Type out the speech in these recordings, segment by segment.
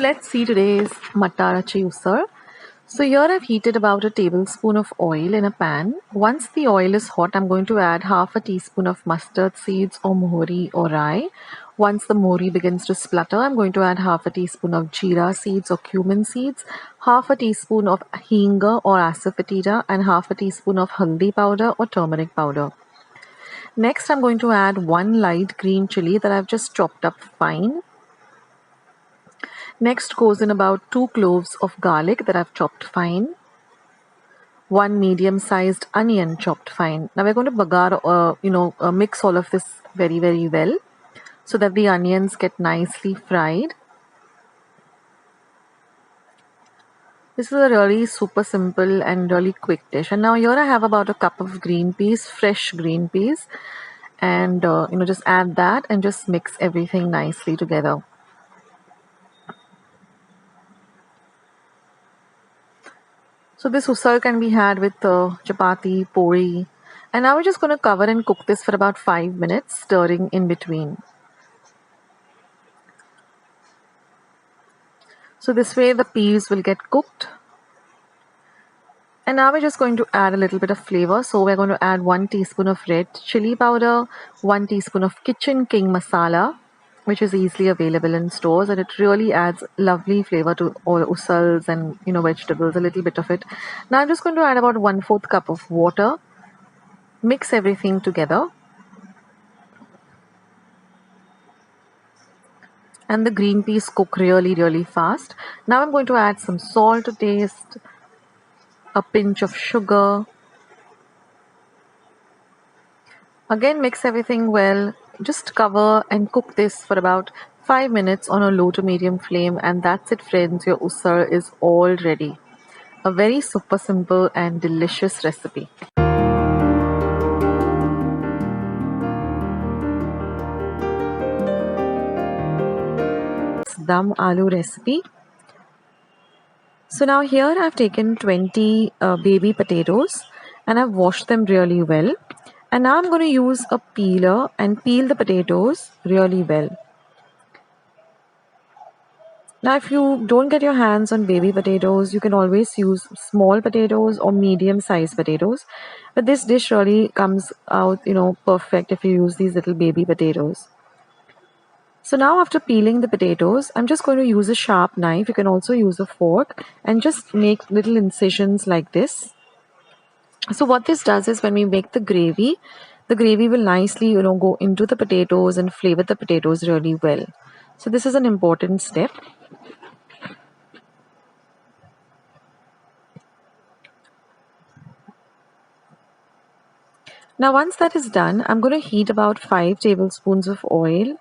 let's see today's matarachi usal. So here I've heated about a tablespoon of oil in a pan. Once the oil is hot, I'm going to add half a teaspoon of mustard seeds or mohori or rye. Once the mohori begins to splutter, I'm going to add half a teaspoon of jeera seeds or cumin seeds, half a teaspoon of hinga or asafoetida, and half a teaspoon of haldi powder or turmeric powder. Next, I'm going to add one light green chili that I've just chopped up fine. Next goes in about 2 cloves of garlic that I've chopped fine. 1 medium-sized onion chopped fine. Now we're going to mix all of this very well so that the onions get nicely fried. This is a really super simple and really quick dish. And now here I have about a cup of green peas, fresh green peas, and just add that and just mix everything nicely together. So this usal can be had with chapati, puri, and now we're just going to cover and cook this for about 5 minutes, stirring in between. So this way the peas will get cooked. And now we're just going to add a little bit of flavor. So we're going to add 1 teaspoon of red chili powder, 1 teaspoon of kitchen king masala, which is easily available in stores, and it really adds lovely flavor to all usals and vegetables, a little bit of it. Now I'm just going to add about 1/4 cup of water. Mix everything together. And the green peas cook really fast. Now I'm going to add some salt to taste, a pinch of sugar. Again, mix everything well. Just cover and cook this for about 5 minutes on a low to medium flame, and that's it, friends. Your usal is all ready. A very super simple and delicious recipe. Dum aloo recipe. So now here I've taken 20 baby potatoes and I've washed them really well. And now I'm going to use a peeler and peel the potatoes really well. Now if you don't get your hands on baby potatoes, you can always use small potatoes or medium-sized potatoes. But this dish really comes out, perfect if you use these little baby potatoes. So now after peeling the potatoes, I'm just going to use a sharp knife. You can also use a fork and just make little incisions like this. So what this does is when we make the gravy will nicely, go into the potatoes and flavor the potatoes really well. So this is an important step. Now once that is done, I'm going to heat about 5 tablespoons of oil.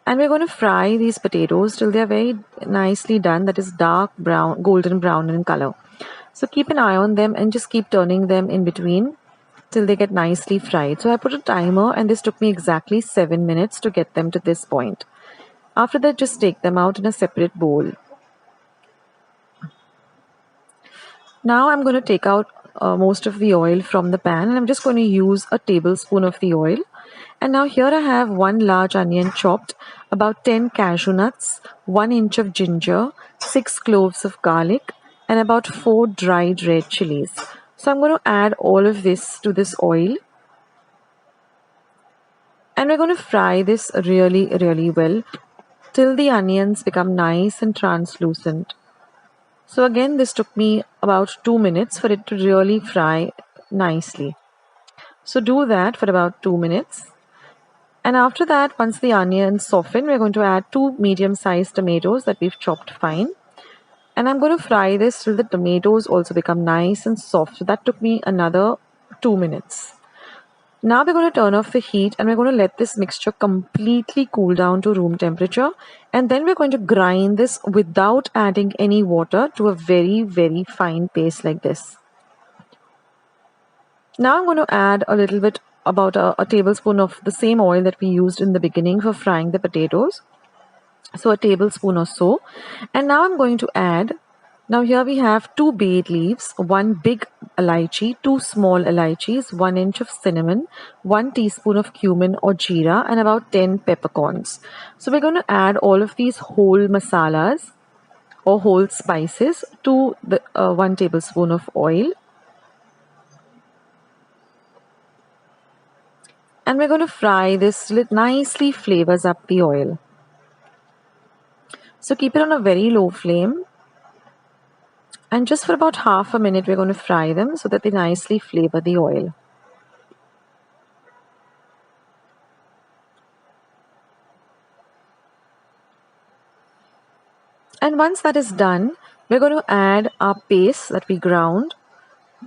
And we're going to fry these potatoes till they're very nicely done, that is dark brown, golden brown in color. So keep an eye on them and just keep turning them in between till they get nicely fried. So I put a timer and this took me exactly 7 minutes to get them to this point. After that, just take them out in a separate bowl. Now I'm going to take out most of the oil from the pan, and I'm just going to use a tablespoon of the oil. And now here I have 1 large onion chopped, about 10 cashew nuts, 1 inch of ginger, 6 cloves of garlic, and about 4 dried red chilies. So I'm going to add all of this to this oil. And we're going to fry this really well till the onions become nice and translucent. So again, this took me about 2 minutes for it to really fry nicely. So do that for about 2 minutes. And after that, once the onions soften, we're going to add 2 medium-sized tomatoes that we've chopped fine. And I'm going to fry this till the tomatoes also become nice and soft. So that took me another 2 minutes. Now we're going to turn off the heat and we're going to let this mixture completely cool down to room temperature. And then we're going to grind this without adding any water to a very fine paste like this. Now I'm going to add a little bit, about a tablespoon of the same oil that we used in the beginning for frying the potatoes. So a tablespoon or so. And now I'm going to add Now here we have 2 bay leaves, 1 big elaichi, 2 small elaichis, 1 inch of cinnamon, 1 teaspoon of cumin or jeera, and about 10 peppercorns. So we're going to add all of these whole masalas or whole spices to the 1 tablespoon of oil. And we're going to fry this till it nicely flavors up the oil. So keep it on a very low flame. And just for about half a minute, we're going to fry them so that they nicely flavor the oil. And once that is done, we're going to add our paste that we ground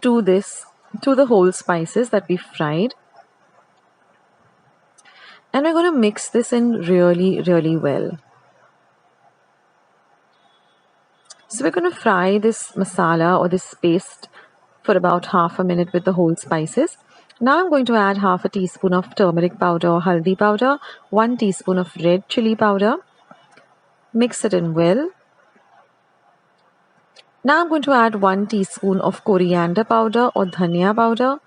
to the whole spices that we fried. And we're going to mix this in really, really well. So we're going to fry this masala or this paste for about half a minute with the whole spices. Now I'm going to add half a teaspoon of turmeric powder or haldi powder, 1 teaspoon of red chili powder. Mix it in well. Now I'm going to add 1 teaspoon of coriander powder or dhania powder,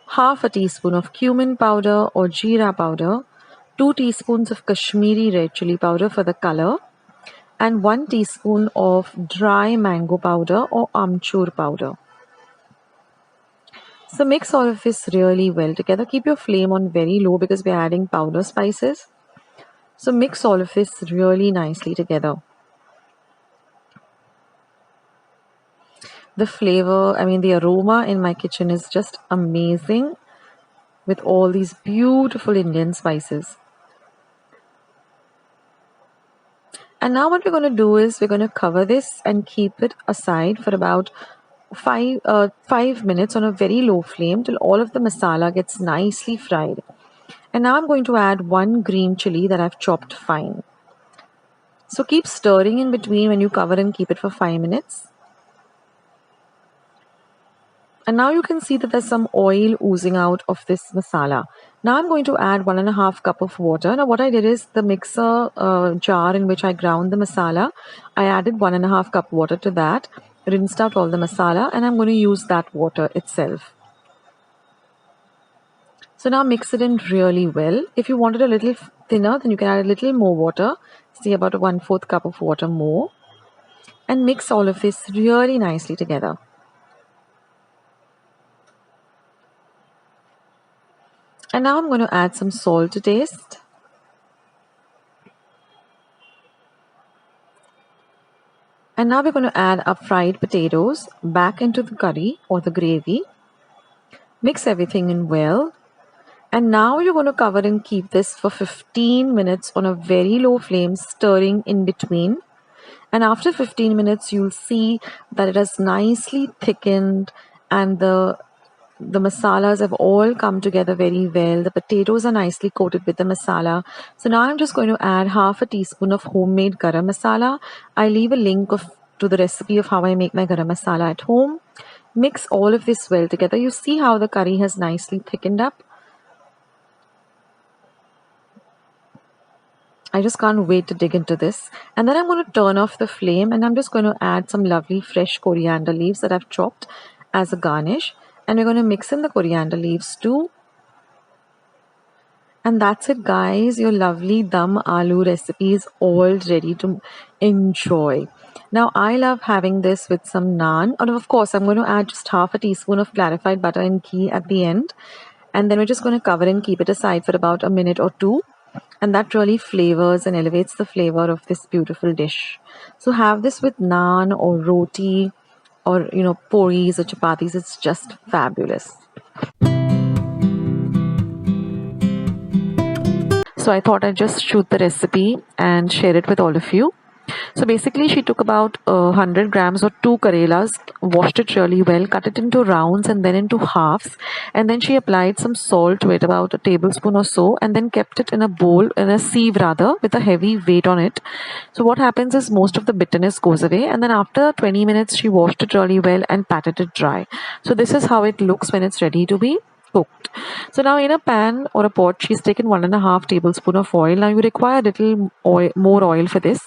half a teaspoon of cumin powder or jeera powder, 2 teaspoons of Kashmiri red chili powder for the color, and 1 teaspoon of dry mango powder or amchur powder. So mix all of this really well together. Keep your flame on very low because we're adding powder spices. So mix all of this really nicely together. The flavor, the aroma in my kitchen is just amazing with all these beautiful Indian spices. And now what we're going to do is we're going to cover this and keep it aside for about 5 minutes on a very low flame till all of the masala gets nicely fried. And now I'm going to add 1 green chili that I've chopped fine. So keep stirring in between when you cover and keep it for 5 minutes. And now you can see that there's some oil oozing out of this masala. Now I'm going to add 1.5 cup of water. Now what I did is the mixer jar in which I ground the masala, I added 1.5 cup water to that, rinsed out all the masala, and I'm going to use that water itself. So now mix it in really well. If you want it a little thinner, then you can add a little more water. See, about a 1/4 cup of water more. And mix all of this really nicely together. And now I'm going to add some salt to taste. And now we're going to add our fried potatoes back into the curry or the gravy. Mix everything in well. And now you're going to cover and keep this for 15 minutes on a very low flame, stirring in between. And after 15 minutes, you'll see that it has nicely thickened and the masalas have all come together very well. The potatoes are nicely coated with the masala. So now I'm just going to add half a teaspoon of homemade garam masala. I leave a link to the recipe of how I make my garam masala at home. Mix all of this well together. You see how the curry has nicely thickened up. I just can't wait to dig into this. And then I'm going to turn off the flame and I'm just going to add some lovely fresh coriander leaves that I've chopped as a garnish. And we're going to mix in the coriander leaves too. And that's it, guys. Your lovely dum aloo recipe is all ready to enjoy. Now, I love having this with some naan. And of course, I'm going to add just half a teaspoon of clarified butter and ghee at the end. And then we're just going to cover and keep it aside for about a minute or two. And that really flavors and elevates the flavor of this beautiful dish. So have this with naan or roti or puris or chapatis. It's just fabulous. So I thought I'd just shoot the recipe and share it with all of you. So basically she took about 100 grams or 2 karelas, washed it really well, cut it into rounds and then into halves, and then she applied some salt to it, about a tablespoon or so, and then kept it in a bowl, in a sieve rather, with a heavy weight on it. So what happens is most of the bitterness goes away, and then after 20 minutes she washed it really well and patted it dry. So this is how it looks when it's ready to be cooked. So now in a pan or a pot, she's taken 1.5 tablespoon of oil. Now you require a little oil, more oil for this,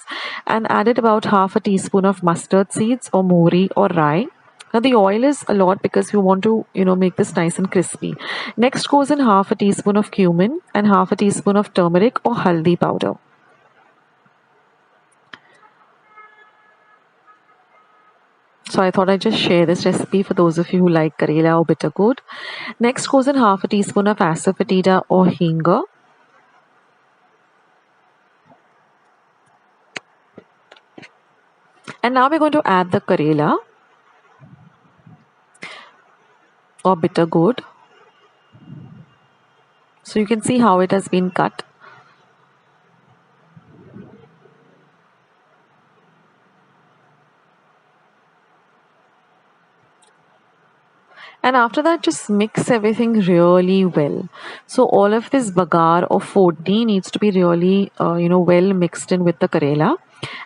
and added about half a teaspoon of mustard seeds or mohri or rye. Now the oil is a lot because you want to, make this nice and crispy. Next goes in half a teaspoon of cumin and half a teaspoon of turmeric or haldi powder. So I thought I'd just share this recipe for those of you who like karela or bitter gourd. Next goes in half a teaspoon of asafoetida or hinga. And now we're going to add the karela or bitter gourd. So you can see how it has been cut. And after that, just mix everything really well. So all of this bagar or fodni needs to be really, well mixed in with the karela.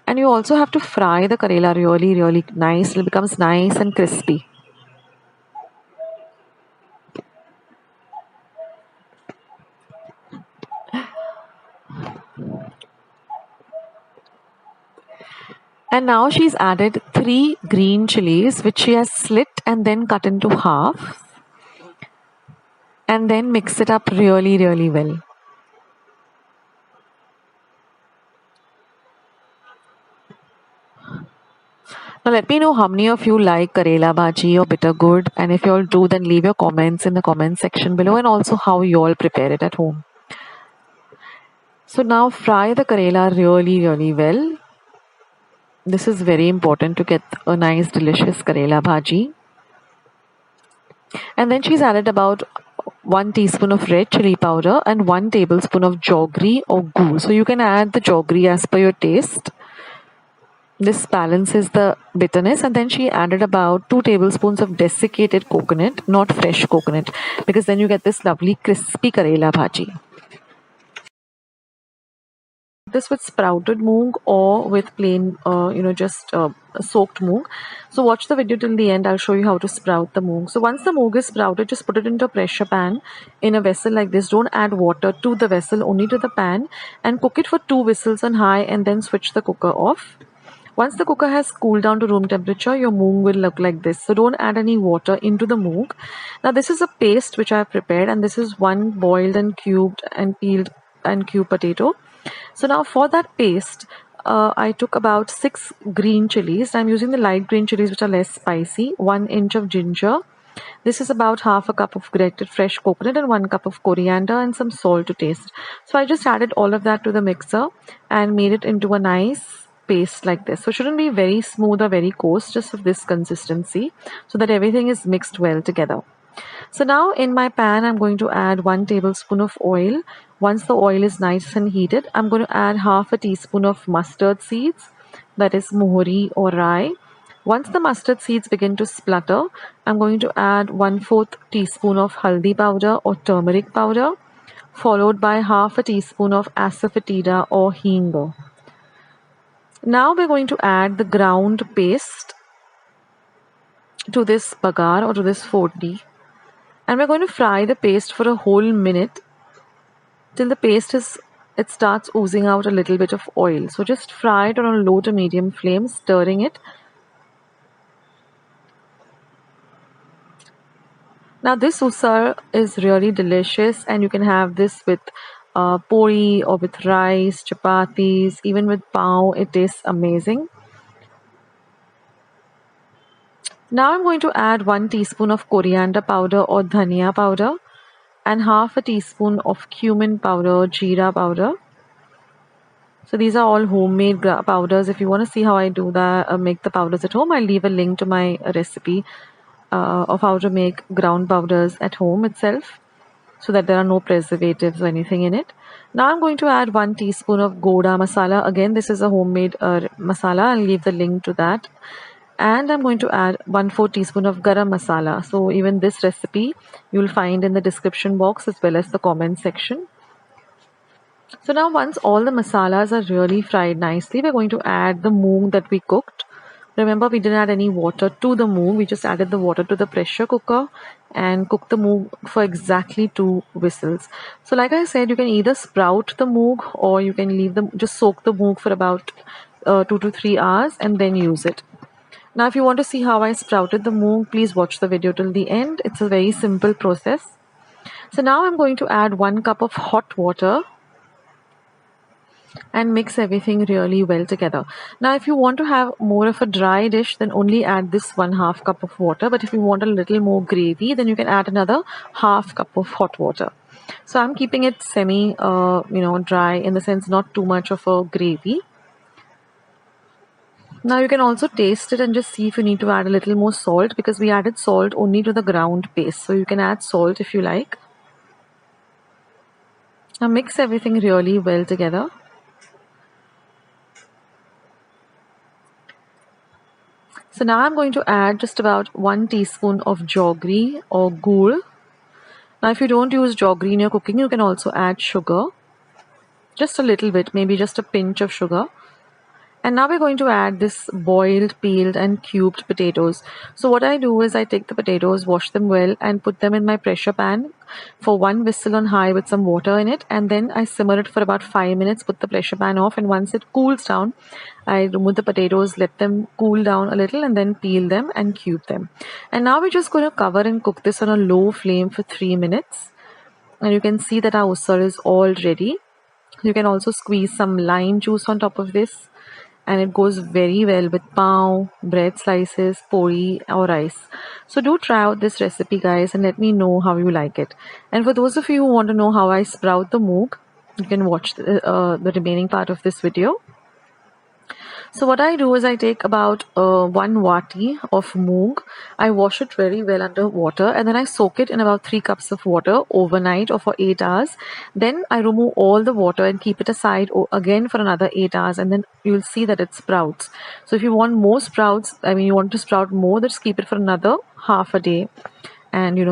And you also have to fry the karela really, really nice. It becomes nice and crispy. And now she's added 3 green chilies, which she has slit and then cut into half. And then mix it up really, really well. Now let me know how many of you like karela bhaji or bitter gourd, and if you all do, then leave your comments in the comment section below, and also how you all prepare it at home. So now fry the karela really, really well. This is very important to get a nice delicious karela bhaji. And then she's added about 1 teaspoon of red chili powder and 1 tablespoon of jaggery or gur. So you can add the jaggery as per your taste. This balances the bitterness. And then she added about 2 tablespoons of desiccated coconut, not fresh coconut, because then you get this lovely crispy karela bhaji. This with sprouted moong or with plain, just soaked moong. So watch the video till the end. I'll show you how to sprout the moong. So once the moong is sprouted, just put it into a pressure pan in a vessel like this. Don't add water to the vessel, only to the pan, and cook it for 2 whistles on high, and then switch the cooker off. Once the cooker has cooled down to room temperature, your moong will look like this. So don't add any water into the moong. Now this is a paste which I have prepared, and this is 1 boiled and cubed and peeled and cubed potato. So now for that paste, I took about 6 green chilies. I'm using the light green chilies which are less spicy. 1 inch of ginger. This is about half a cup of grated fresh coconut and 1 cup of coriander and some salt to taste. So I just added all of that to the mixer and made it into a nice paste like this. So it shouldn't be very smooth or very coarse, just of this consistency, so that everything is mixed well together. So now in my pan, I'm going to add 1 tablespoon of oil. Once the oil is nice and heated, I'm going to add half a teaspoon of mustard seeds, that is mohri or rye. Once the mustard seeds begin to splutter, I'm going to add 1/4 teaspoon of haldi powder or turmeric powder, followed by half a teaspoon of asafoetida or hinga. Now we're going to add the ground paste to this bagar or to this fodni. And we're going to fry the paste for a whole minute till the paste starts oozing out a little bit of oil. So just fry it on a low to medium flame, stirring it. Now this usal is really delicious, and you can have this with puri or with rice, chapatis, even with pav. It tastes amazing. Now I'm going to add 1 teaspoon of coriander powder or dhania powder and half a teaspoon of cumin powder, jeera powder. So these are all homemade powders. If you want to see how I do that, make the powders at home, I'll leave a link to my recipe of how to make ground powders at home itself, so that there are no preservatives or anything in it. Now I'm going to add 1 teaspoon of goda masala. Again, this is a homemade masala. I'll leave the link to that. And I'm going to add 1/4 teaspoon of garam masala. So even this recipe you'll find in the description box as well as the comment section. So now once all the masalas are really fried nicely, we're going to add the moong that we cooked. Remember, we didn't add any water to the moong. We just added the water to the pressure cooker and cooked the moong for exactly 2 whistles. So like I said, you can either sprout the moong or you can just soak the moong for about 2 to 3 hours and then use it. Now, if you want to see how I sprouted the moong, please watch the video till the end. It's a very simple process. So now I'm going to add 1 cup of hot water and mix everything really well together. Now, if you want to have more of a dry dish, then only add this 1/2 cup of water. But if you want a little more gravy, then you can add another 1/2 cup of hot water. So I'm keeping it semi, dry, in the sense not too much of a gravy. Now you can also taste it and just see if you need to add a little more salt, because we added salt only to the ground paste. So you can add salt if you like. Now mix everything really well together. So now I'm going to add just about 1 teaspoon of jaggery or gourd. Now if you don't use jaggery in your cooking, you can also add sugar. Just a little bit, maybe just a pinch of sugar. And now we're going to add this boiled, peeled and cubed potatoes. So what I do is I take the potatoes, wash them well and put them in my pressure pan for 1 whistle on high with some water in it, and then I simmer it for about 5 minutes, put the pressure pan off, and once it cools down, I remove the potatoes, let them cool down a little and then peel them and cube them. And now we're just going to cover and cook this on a low flame for 3 minutes. And you can see that our usal is all ready. You can also squeeze some lime juice on top of this, and it goes very well with pav, bread slices, puri or rice. So do try out this recipe, guys, and let me know how you like it. And for those of you who want to know how I sprout the moong, you can watch the remaining part of this video. So what I do is I take about 1 wati of moong. I wash it very well under water, and then I soak it in about 3 cups of water overnight or for 8 hours. Then I remove all the water and keep it aside again for another 8 hours, and then you'll see that it sprouts. So if you want more sprouts, you want to sprout more, just keep it for another half a day. And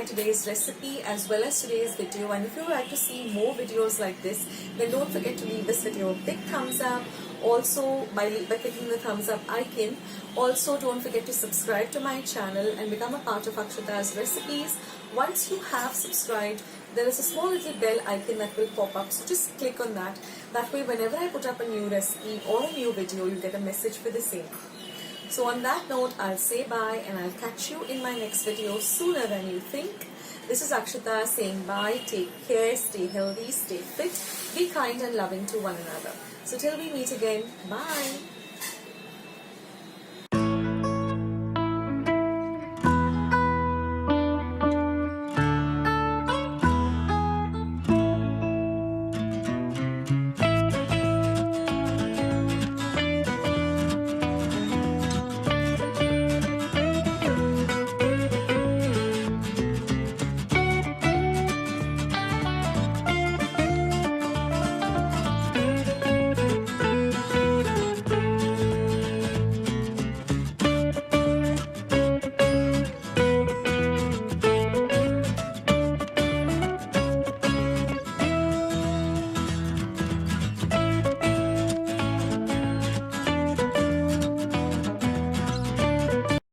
like today's recipe as well as today's video, and if you would like to see more videos like this, then don't forget to leave this video a big thumbs up. Also, by clicking the thumbs up icon. Also, don't forget to subscribe to my channel and become a part of Akshata's Recipes. Once you have subscribed, there is a small little bell icon that will pop up, so just click on that. That way, whenever I put up a new recipe or a new video, you'll get a message for the same. So on that note, I'll say bye and I'll catch you in my next video sooner than you think. This is Akshata saying bye, take care, stay healthy, stay fit, be kind and loving to one another. So till we meet again, bye.